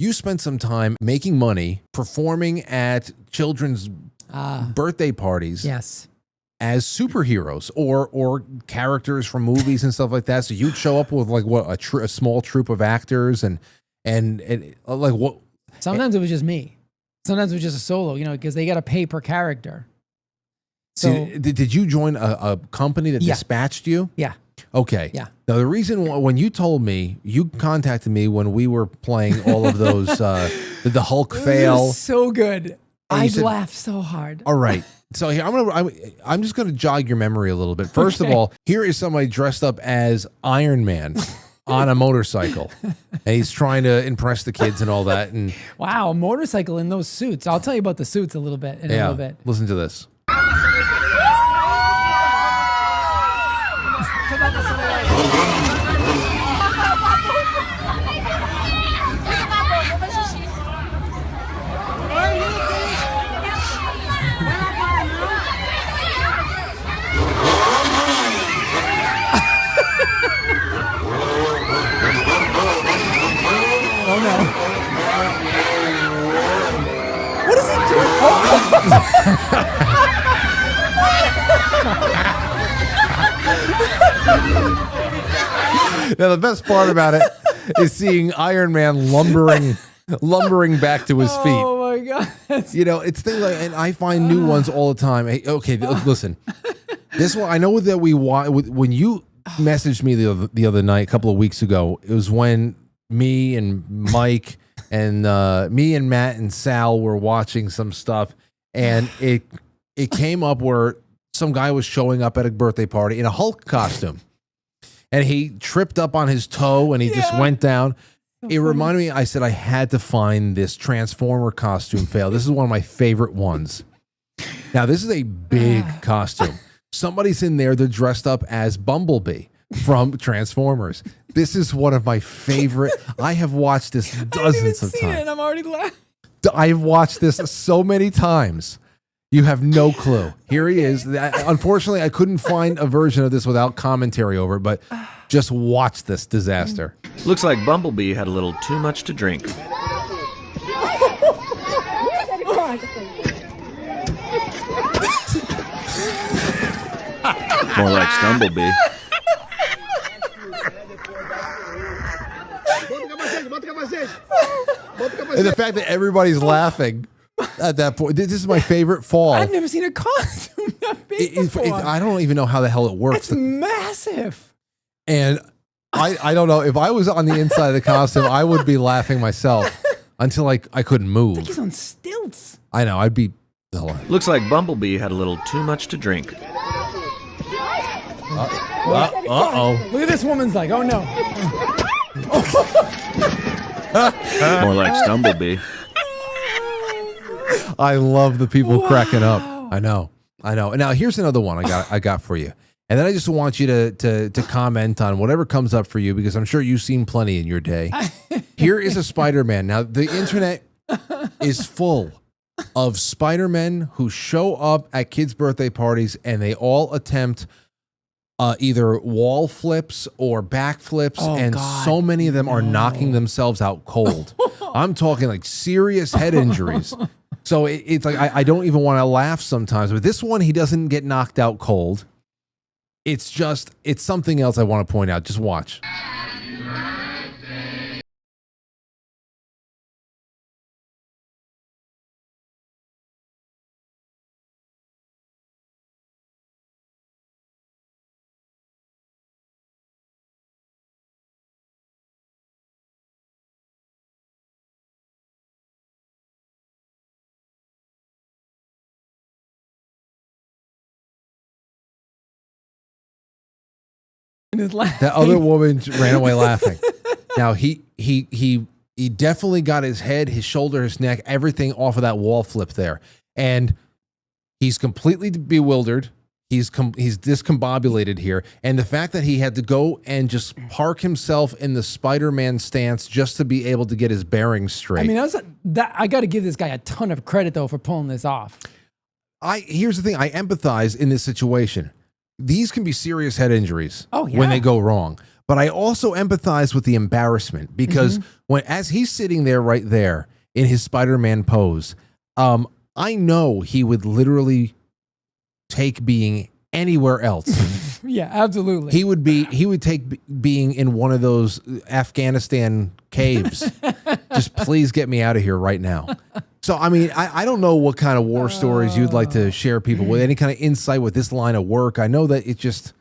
you spent some time making money performing at children's birthday parties. Yes. As superheroes or characters from movies and stuff like that. So you'd show up with like what a small troupe of actors and like what? Sometimes it was just me. Sometimes it was just a solo, because they got to pay per character. So did you join a company that dispatched you? Yeah. Okay. Yeah. Now the reason when you told me, you contacted me when we were playing all of those the Hulk fail. So good. I laughed so hard. All right. So here I'm just gonna jog your memory a little bit. First of all, here is somebody dressed up as Iron Man on a motorcycle, and he's trying to impress the kids and all that. And wow, a motorcycle in those suits. I'll tell you about the suits a little bit in a little bit. Listen to this. Oh no. What is he doing? Now the best part about it is seeing Iron Man lumbering back to his feet. Oh my God. It's things like, and I find new ones all the time. Hey, okay, listen. This one, I know that when you messaged me the other night, a couple of weeks ago, it was when me and Mike and me and Matt and Sal were watching some stuff, and it came up where some guy was showing up at a birthday party in a Hulk costume, and he tripped up on his toe and he just went down. It reminded me, I said I had to find this Transformer costume fail. This is one of my favorite ones. Now, this is a big costume. Somebody's in there, they're dressed up as Bumblebee from Transformers. This is one of my favorite. I have watched this dozens of times. I'm already laughing. I've watched this so many times. You have no clue. Here he is. Unfortunately, I couldn't find a version of this without commentary over it, but just watch this disaster. Looks like Bumblebee had a little too much to drink. More like Stumblebee. And the fact that everybody's laughing at that point. This is my favorite fall. I've never seen a costume that big before. I don't even know how the hell it works. It's massive. And I don't know. If I was on the inside of the costume, I would be laughing myself until I couldn't move. It's like he's on stilts. I know. I'd be... Looks like Bumblebee had a little too much to drink. Uh-oh. Look at this woman's like, oh no. More like Stumblebee. I love the people cracking up. I know. And now here's another one I got for you. And then I just want you to comment on whatever comes up for you, because I'm sure you've seen plenty in your day. Here is a Spider-Man. Now, the internet is full of Spider-Men who show up at kids' birthday parties, and they all attempt either wall flips or back flips, and so many of them are knocking themselves out cold. I'm talking like serious head injuries. So it's like I don't even want to laugh sometimes. But this one, he doesn't get knocked out cold. It's something else I want to point out. Just watch. That other woman ran away laughing. Now he definitely got his head, his shoulder, his neck, everything off of that wall flip there, and he's completely bewildered. He's discombobulated here, and the fact that he had to go and just park himself in the Spider-Man stance just to be able to get his bearings straight. I mean, I got to give this guy a ton of credit though for pulling this off. Here's the thing: I empathize in this situation. These can be serious head injuries when they go wrong. but I also empathize with the embarrassment because as he's sitting there right there in his Spider-Man pose, I know he would literally take being anywhere else. Yeah, absolutely. He would take being in one of those Afghanistan caves. Just please get me out of here right now. So, I mean, I don't know what kind of war stories you'd like to share people with, any kind of insight with this line of work. I know that it just...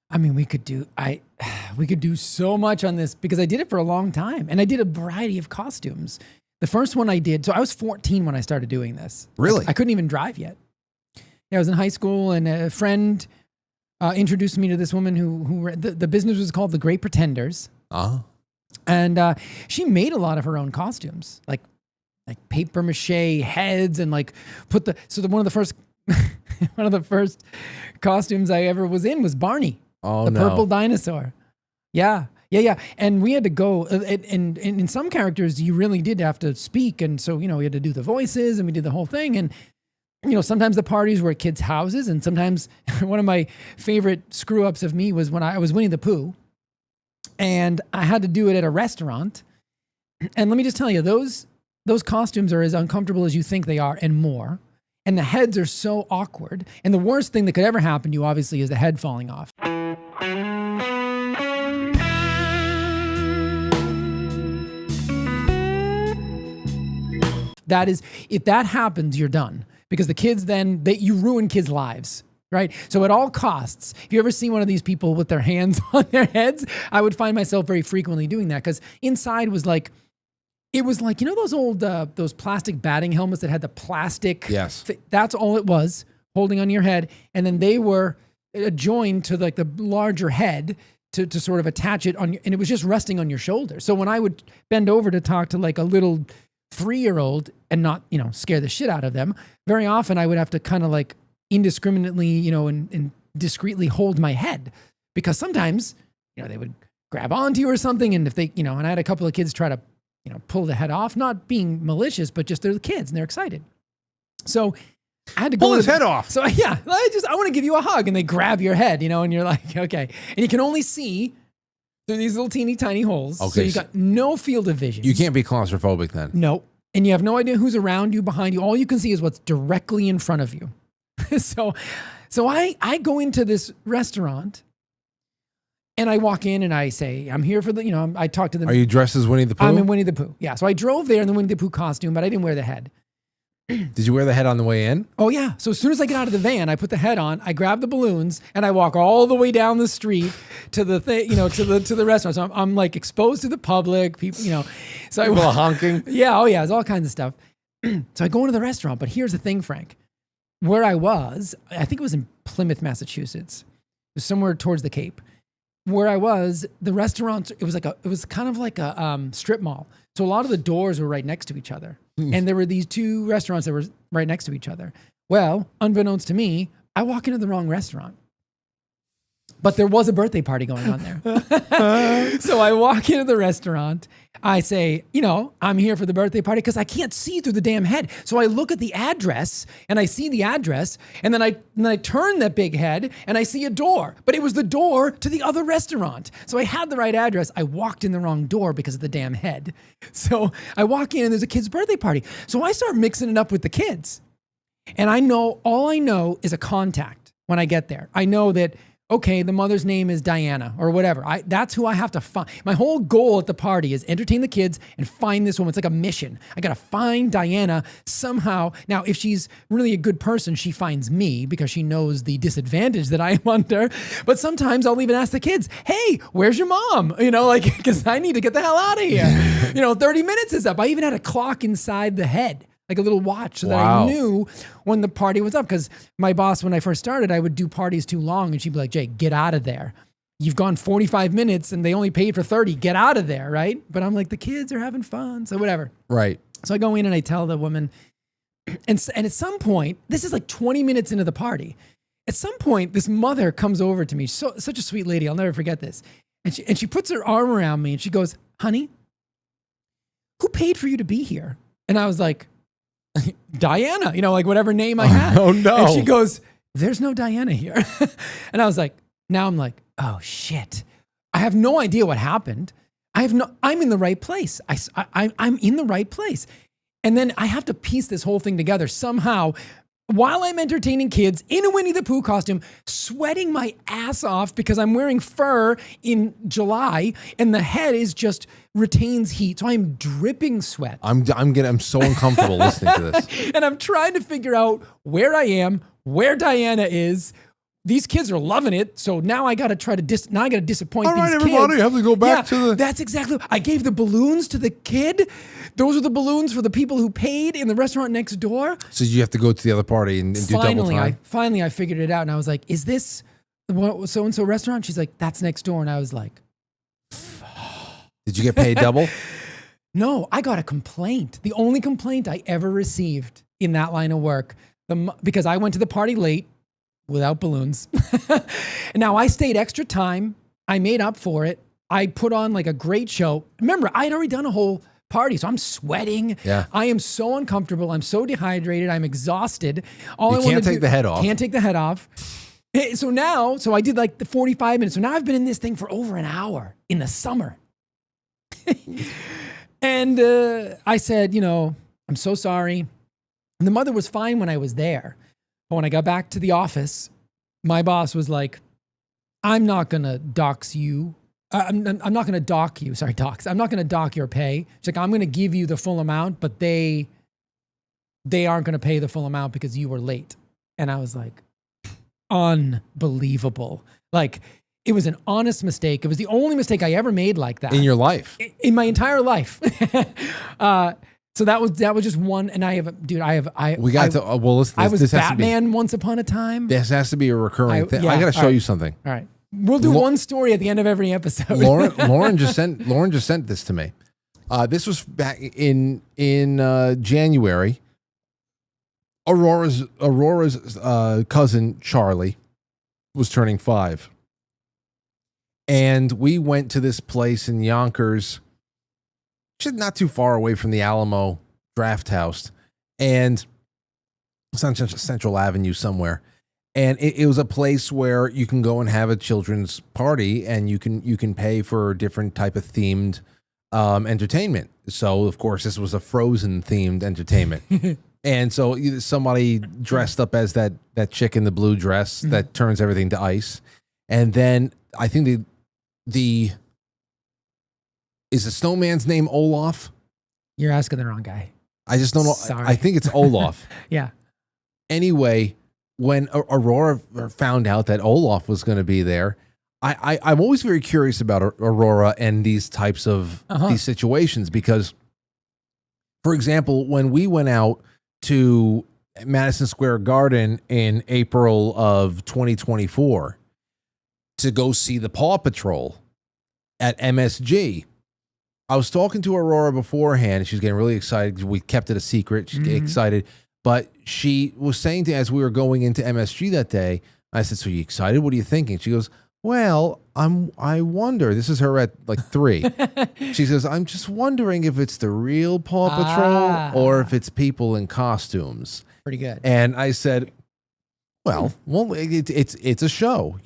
I mean, we could do so much on this because I did it for a long time and I did a variety of costumes. The first one I did, so I was 14 when I started doing this. Really? I couldn't even drive yet. Yeah, I was in high school and a friend introduced me to this woman who the business was called The Great Pretenders. And she made a lot of her own costumes, like paper mache heads and like one of the first costumes I ever was in was Barney. The purple dinosaur. Yeah. And we had to go, and in some characters, you really did have to speak. And so, we had to do the voices and we did the whole thing. And, sometimes the parties were at kids' houses. And sometimes one of my favorite screw ups of me was when I was Winnie the Pooh and I had to do it at a restaurant. And let me just tell you, those costumes are as uncomfortable as you think they are and more. And the heads are so awkward. And the worst thing that could ever happen to you, obviously, is the head falling off. That is, if that happens, you're done. Because the kids you ruin kids' lives, right? So at all costs, if you ever see one of these people with their hands on their heads, I would find myself very frequently doing that. Because inside was like, it was like, those old, those plastic batting helmets that had the plastic. Yes. That's all it was, holding on your head. And then they were joined to like the larger head to sort of attach it on, and it was just resting on your shoulder. So when I would bend over to talk to like a little 3-year-old and not, scare the shit out of them, very often I would have to kind of like indiscriminately, and discreetly hold my head because sometimes, they would grab onto you or something. And if they, and I had a couple of kids try to, pull the head off, not being malicious, but just they're the kids and they're excited. So I had to pull his head off. So yeah, I want to give you a hug, and they grab your head, and you're like, okay. And you can only see through these little teeny tiny holes. Okay, so you got no field of vision. You can't be claustrophobic then. No. And you have no idea who's around you, behind you. All you can see is what's directly in front of you. So I go into this restaurant and I walk in and I say, I'm here for the, I talk to them. Are you dressed as Winnie the Pooh? I'm in Winnie the Pooh. Yeah. So I drove there in the Winnie the Pooh costume, but I didn't wear the head. Did you wear the head on the way in? Oh yeah. So as soon as I get out of the van, I put the head on, I grab the balloons, and I walk all the way down the street to the thing, to the restaurant. So I'm like exposed to the public, people, So I was honking. Yeah. Oh yeah. It's all kinds of stuff. So I go into the restaurant, but here's the thing, Frank. Where I was, I think it was in Plymouth, Massachusetts. It was somewhere towards the Cape. Where I was, the restaurant, it was kind of like a strip mall. So a lot of the doors were right next to each other. And there were these two restaurants that were right next to each other. Well, unbeknownst to me, I walk into the wrong restaurant. But there was a birthday party going on there. So I walk into the restaurant. I say, I'm here for the birthday party because I can't see through the damn head. So I look at the address and I see the address. And then I turn that big head and I see a door. But it was the door to the other restaurant. So I had the right address. I walked in the wrong door because of the damn head. So I walk in and there's a kid's birthday party. So I start mixing it up with the kids. And all I know is a contact when I get there. I know that, okay, the mother's name is Diana or whatever. That's who I have to find. My whole goal at the party is entertain the kids and find this woman. It's like a mission. I got to find Diana somehow. Now, if she's really a good person, she finds me because she knows the disadvantage that I am under. But sometimes I'll even ask the kids, hey, where's your mom? Because I need to get the hell out of here. 30 minutes is up. I even had a clock inside the head, like a little watch, so that I knew when the party was up. Because my boss, when I first started, I would do parties too long and she'd be like, Jay, get out of there. You've gone 45 minutes and they only paid for 30. Get out of there, right? But I'm like, the kids are having fun, so whatever. Right. So I go in and I tell the woman, and at some point, this is like 20 minutes into the party. At some point, this mother comes over to me, such a sweet lady, I'll never forget this. And she puts her arm around me and she goes, honey, who paid for you to be here? And I was like, Diana, whatever name I had. Oh no. And she goes, there's no Diana here. And I was like, now I'm like, oh shit. I have no idea what happened. I'm in the right place. I'm in the right place. And then I have to piece this whole thing together somehow while I'm entertaining kids in a Winnie the Pooh costume, sweating my ass off because I'm wearing fur in July and the head is just retains heat. So I'm dripping sweat. I'm so uncomfortable listening to this. And I'm trying to figure out where I am, where Diana is. These kids are loving it, so now I got to try to disappoint these kids. All right, everybody, have to go back to the... That's exactly... I gave the balloons to the kid. Those are the balloons for the people who paid in the restaurant next door. So you have to go to the other party and do double time? Finally, I figured it out, and I was like, is this the so-and-so restaurant? She's like, that's next door, and I was like... Did you get paid double? No, I got a complaint. The only complaint I ever received in that line of work, because I went to the party late, without balloons. Now I stayed extra time. I made up for it. I put on like a great show. Remember, I had already done a whole party, so I'm sweating. Yeah. I am so uncomfortable. I'm so dehydrated. I'm exhausted. You can't take the head off. Can't take the head off. So I did like the 45 minutes. So now I've been in this thing for over an hour in the summer. And I said, I'm so sorry. And the mother was fine when I was there. But when I got back to the office, my boss was like, I'm not going to dox you. I'm not going to dock you. Sorry, dox. I'm not going to dock your pay. She's like, I'm going to give you the full amount, but they aren't going to pay the full amount because you were late. And I was like, unbelievable. Like, it was an honest mistake. It was the only mistake I ever made like that. In your life? In my entire life. So that was just one, and I was Batman once upon a time. This has to be a recurring thing. Yeah, I got to show you something. All right, we'll do one story at the end of every episode. Lauren just sent this to me. This was back in January. Aurora's cousin Charlie was turning 5, and we went to this place in Yonkers. Just not too far away from the Alamo Draft House, and it's on Central Avenue somewhere. And it was a place where you can go and have a children's party, and you can pay for different type of themed entertainment. So of course this was a Frozen themed entertainment, and so somebody dressed up as that chick in the blue dress that turns everything to ice, and then I think is the snowman's name Olaf? You're asking the wrong guy. I just don't know. Sorry. I think it's Olaf. Yeah. Anyway, when Aurora found out that Olaf was going to be there, I'm always very curious about Aurora and these types of these situations because, for example, when we went out to Madison Square Garden in April of 2024 to go see the Paw Patrol at MSG, I was talking to Aurora beforehand. She was getting really excited. We kept it a secret. She's getting excited. But she was saying to, as we were going into MSG that day, I said, so you excited? What are you thinking? She goes, well, I wonder. This is her at like 3. She says, I'm just wondering if it's the real Paw Patrol or if it's people in costumes. Pretty good. And I said, well, it's a show,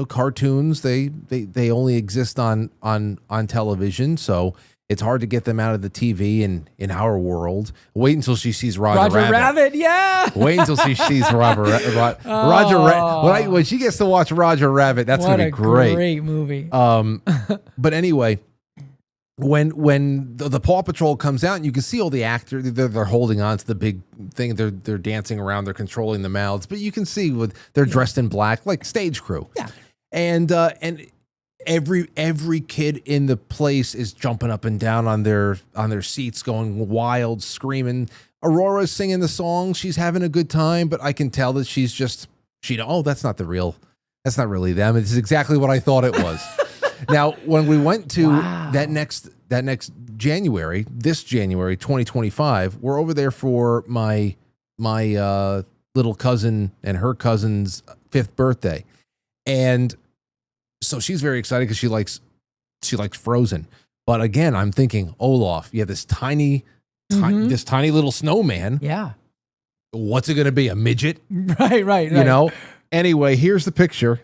cartoons, they only exist on television, so it's hard to get them out of the TV in our world. Wait until she sees Roger Rabbit. Yeah. Wait until she sees Roger Rabbit. When she gets to watch Roger Rabbit, that's going to be great. Great movie. But anyway, when the Paw Patrol comes out and you can see all the actors, they're holding on to the big thing. They're dancing around. They're controlling the mouths, but you can see they're dressed in black, like stage crew. Yeah. And every kid in the place is jumping up and down on their seats, going wild, screaming. Aurora's singing the song. She's having a good time, but I can tell that that's not really them. It's exactly what I thought it was. Now, when we went to that next January, this January 2025, we're over there for my little cousin and her cousin's 5th birthday, and so she's very excited because she likes Frozen. But again, I'm thinking, Olaf, you have this tiny little snowman. Yeah. What's it going to be? A midget? Right. Anyway, here's the picture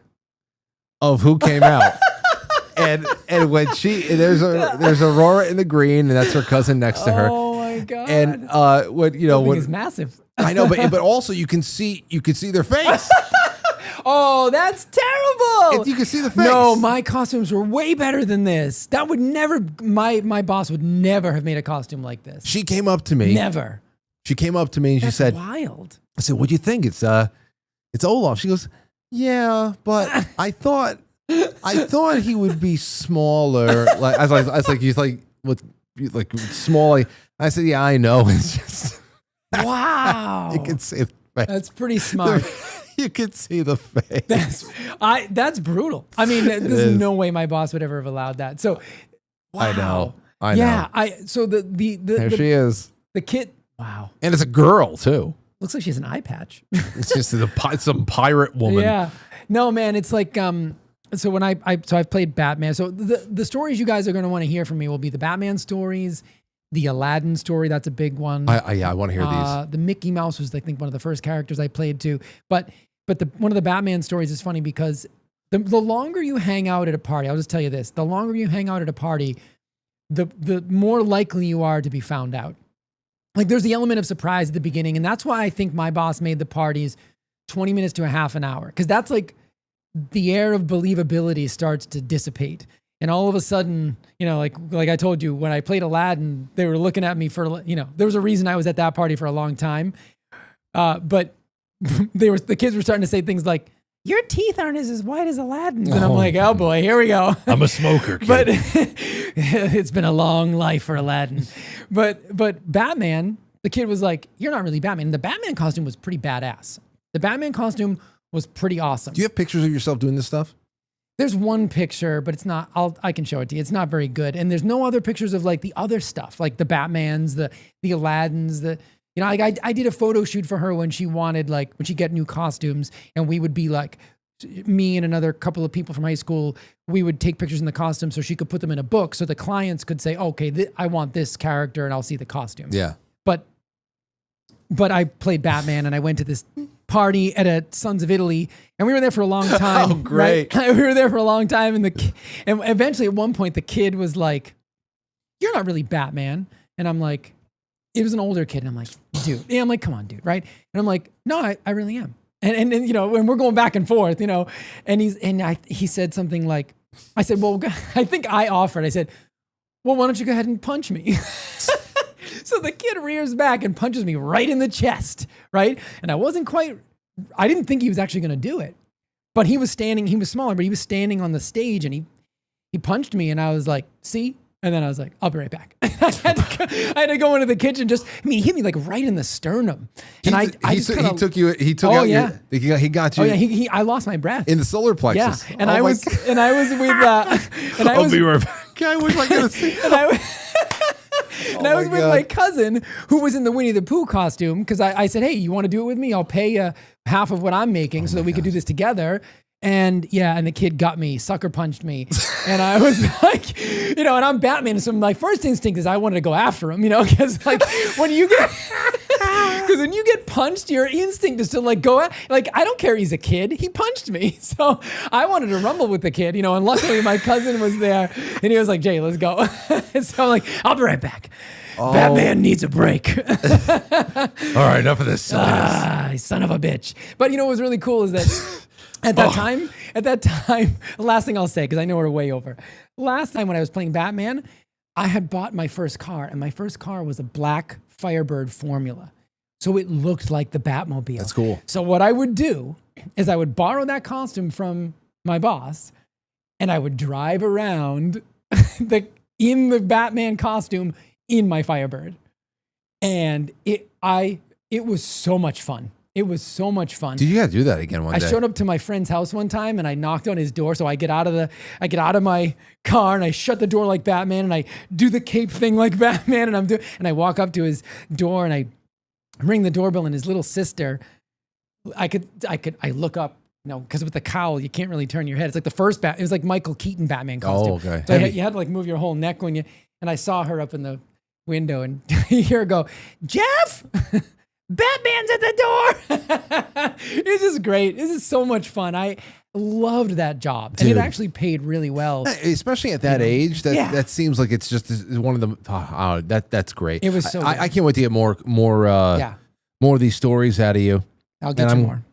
of who came out. and when there's Aurora in the green, and that's her cousin next to her. Oh my god! And when is massive. I know, but also you can see their face. Oh, that's terrible! You can see the face. No, my costumes were way better than this. That would never. My boss would never have made a costume like this. She came up to me. Never. She came up to me and That's she said, "Wild." I said, "What do you think? It's Olaf." She goes, "Yeah, but I thought he would be smaller." Like I was like, "He's like small." I said, "Yeah, I know." It's just wow. you can see the face. That's pretty smart. You can see the face. That's brutal. I mean, there's no way my boss would ever have allowed that. So, wow. I know. Yeah. So there she is. The kid. Wow. And it's a girl too. Looks like she has an eye patch. It's just some pirate woman. Yeah. No, man. It's like So when I've played Batman. So the stories you guys are going to want to hear from me will be the Batman stories, the Aladdin story. That's a big one. I want to hear these. The Mickey Mouse was, I think, one of the first characters I played too. But one of the Batman stories is funny because the longer you hang out at a party, I'll just tell you this: the longer you hang out at a party, the more likely you are to be found out. Like there's the element of surprise at the beginning, and that's why I think my boss made the parties 20 minutes to a half an hour, because that's like the air of believability starts to dissipate. And all of a sudden, like I told you, when I played Aladdin, they were looking at me for, there was a reason I was at that party for a long time. But the kids were starting to say things like, "Your teeth aren't as white as Aladdin's." And I'm like, oh boy, here we go. I'm a smoker, kid. But it's been a long life for Aladdin. But Batman, the kid was like, "You're not really Batman." And the Batman costume was pretty badass. The Batman costume was pretty awesome. Do you have pictures of yourself doing this stuff? There's one picture, but it's not, I can show it to you. It's not very good. And there's no other pictures of like the other stuff, like the Batmans, the Aladdins, I did a photo shoot for her when she wanted, like, when she get new costumes, and we would be like, me and another couple of people from high school, we would take pictures in the costume so she could put them in a book so the clients could say, okay, I want this character, and I'll see the costume. Yeah. But I played Batman, and I went to this party at a Sons of Italy, and we were there for a long time. Oh, great. Right? We were there for a long time, and eventually at one point the kid was like, "You're not really Batman." And I'm like, it was an older kid, and I'm like, "Dude." Yeah, I'm like, "Come on, dude." Right? And I'm like, "No, I really am." And and we're going back and forth, and he said something like, I said, "Well," I think I offered, I said, "Well, why don't you go ahead and punch me?" So the kid rears back and punches me right in the chest, right? And I didn't think he was actually going to do it. But he was smaller, but he was standing on the stage, and he punched me, and I was like, "See?" And then I was like, "I'll be right back." I had to go into the kitchen. He hit me like right in the sternum. And he got you. Oh yeah, I lost my breath in the solar plexus. Yeah, and I was with, I'll be right back. I wish I could have seen. And I was with my cousin who was in the Winnie the Pooh costume, because I said, "Hey, you want to do it with me? I'll pay you half of what I'm making so that we could do this together." And the kid got me, sucker punched me. And I was like, and I'm Batman. So my first instinct is I wanted to go after him, because like when you get punched, your instinct is to like go at, like, I don't care, he's a kid, he punched me. So I wanted to rumble with the kid, and luckily my cousin was there, and he was like, "Jay, let's go." So I'm like, "I'll be right back. Batman needs a break." All right, enough of this silliness. Son of a bitch. But what was really cool is that at that time, last thing I'll say, because I know we're way over. Last time when I was playing Batman, I had bought my first car, and my first car was a black Firebird Formula. So it looked like the Batmobile. That's cool. So what I would do is I would borrow that costume from my boss, and I would drive around in the Batman costume in my Firebird. And it was so much fun. It was so much fun. Dude, you gotta do that again one day. I showed up to my friend's house one time, and I knocked on his door. So I get out of my car, and I shut the door like Batman, and I do the cape thing like Batman, and I walk up to his door, and I ring the doorbell, and his little sister, I look up, because with the cowl, you can't really turn your head. It's like the first it was like Michael Keaton Batman costume. Oh, okay. So you had to like move your whole neck and I saw her up in the window, and you hear her go, "Jeff, Batman's at the door." It's just great. This is so much fun. loved that job, and Dude. it actually paid really well. Especially at that age, that seems like it's just one of the. That's great. It was so I good. can't wait to get more Yeah. more of these stories out of you. I'll get you more.